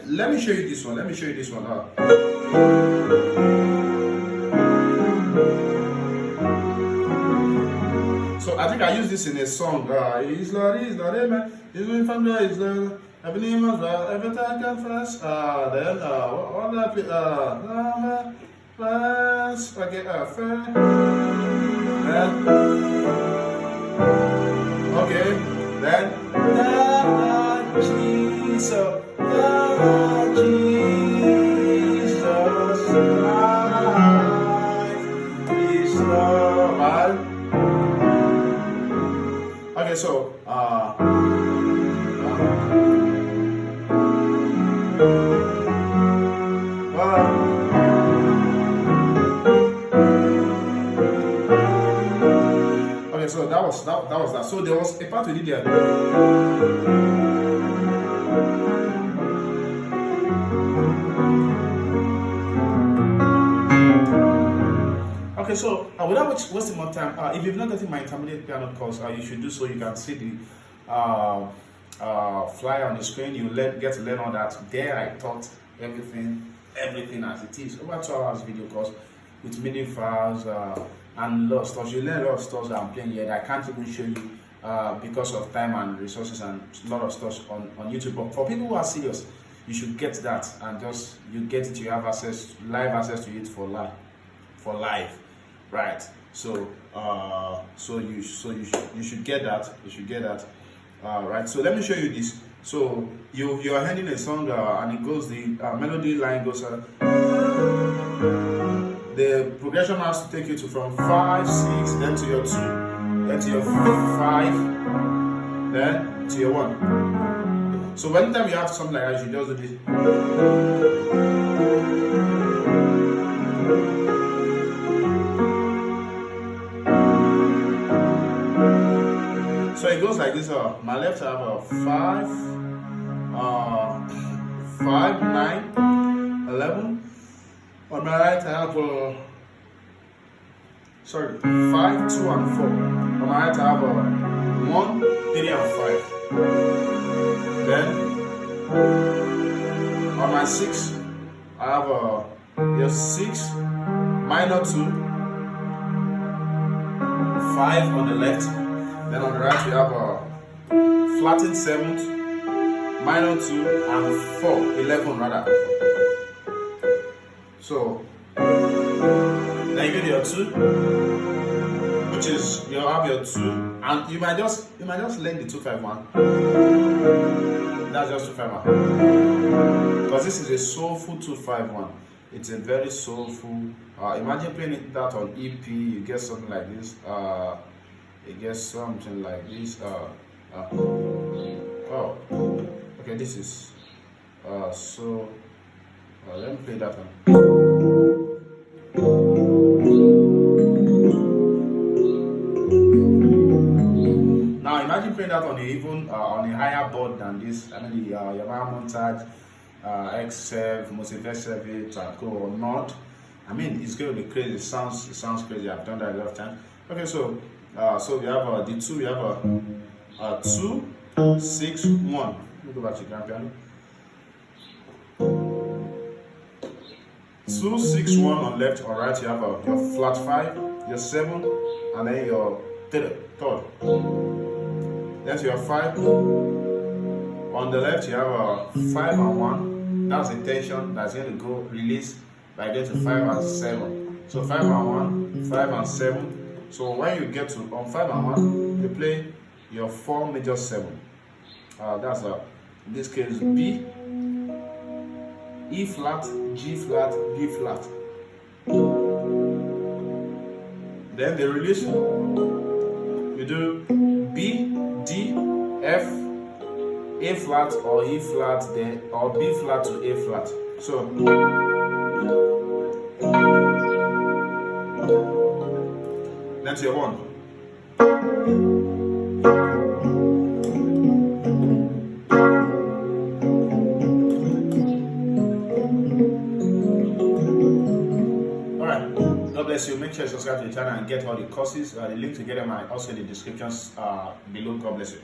let me show you this one. Let me show you this one. So I think I used this in a song. Is Lord, amen. Is when from there is the every name of every time can first. Then what that first. Okay, first. Okay, then Jesus, Jesus, life is love. Okay, so okay, so that was that. So there was a part we did there. Okay, so without wasting more time, if you've not gotten my intermediate piano course, you should do so. You can see the flyer on the screen. You get to learn all that. There, I taught everything as it is. Over 2 hours video course with MIDI files and a lot of stuff. You learn a lot of stuff that I'm playing here that I can't even show you because of time and resources and a lot of stuff on YouTube. But for people who are serious, you should get that and just you get it. You have live access to it for live. Right, so you should get that. You should get that. Right. So let me show you this. So you are handing a song and it goes the melody line goes. The progression has to take you to from 5, 6, then to your 2, then to your 5, then to your 1. So anytime you have something like that, you just do this. So it goes like this. My left I have a 5, 9, 11. On my right I have 5, 2, and 4. On my right I have 1, 3, and 5. Then on my 6 I have your 6, minor 2, 5 on the left. Then on the right we have a flattened 7th, minor 2, and 4, 11 rather. So then you get your 2, which is you have your 2, and you might just learn the 251. That's just 251. Because this is a soulful 251. It's a very soulful. Imagine playing that on EP. You get something like this. It gets something like this. Oh, okay. This is so. Let me play that one. Now imagine playing that on a higher board than this. I mean the Yamaha Montage X7, Mosifest 8 and go or not. I mean it's going to be crazy. It sounds crazy. I've done that a lot of times. Okay, so we have the 2. We have a 2, 6, 1. Let me go back to grand piano. 2, 6, 1 on left or right. You have your flat 5, your 7, and then your third. Then to your 5. On the left you have a 5 and 1. That's the tension that's going to go release by going to 5 and 7. So 5 and 1, 5 and 7. So when you get to on 5 and 1, you play your 4 major 7. That's in this case B, E flat, G flat, B flat. Then the release, you do B, D, F, A flat or E flat, then or B flat to A flat. So that's your 1. You make sure you subscribe to the channel and get all the courses. The link to get them are also in the descriptions below. God bless you.